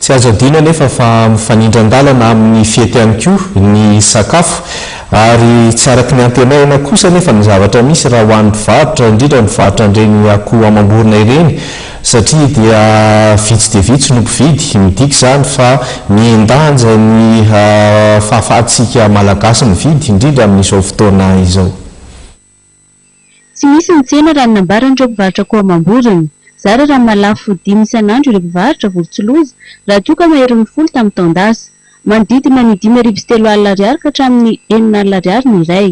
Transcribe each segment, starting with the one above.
Tsy azo adino nefa fa mifanindran-dalana amin'ny fety ihany koa ny sakafo ary tsy araky ny antenaina kosa nefa ny zavatra misy raha ho an'ny mpivarotra indrindra ny mivarotra ireny Akoho Amam Borona ireny satria dia vitsy dia vitsy no mpividy midika izany fa miendanja ny fahafahantsika malagasy mividy indrindra amin'izao fotoana izao. Tsy misy ny tsena raha nambaran'ireo mpivarotra Akoho Amam Borona. Zara raha malafo 5 isan'andro ireo mpivarotra volotsiloza raha toa ka maherin'ny folo tamin'ny taon-dasa. Manodidina ny 5,3 alina ariary ka hatramin'ny 4 alina ariary ny iray.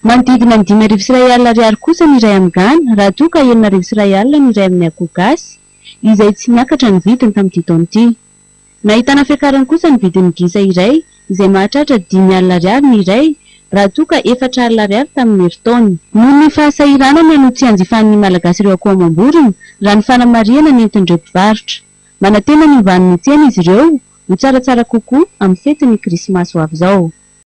Manodidina ny 5,1 alina ariary kosa ny iray amin'ny gana raha toa ka 4,1 alina ny iray amin'ny akoho gasy izay tsy miakatra ny vidiny tamin'ity taona ity. Nahitana fiakarany kosa ny vidin'ny gisa iray izay mahatratra 5 alina ariary ny iray raha toa ka 4 alina ariary tamin'ny herintaona. Noho ny fahasahiranana no tsy hanjifan'ny malagasy ireo Akoho Amam Borona raha ny fanamarihana nentin'ireo mpivarotra. Manantena ny van'ny tsena izy ireo ho tsaratsara kokoa amin'ny fetin'ny krismasy ho avy izao.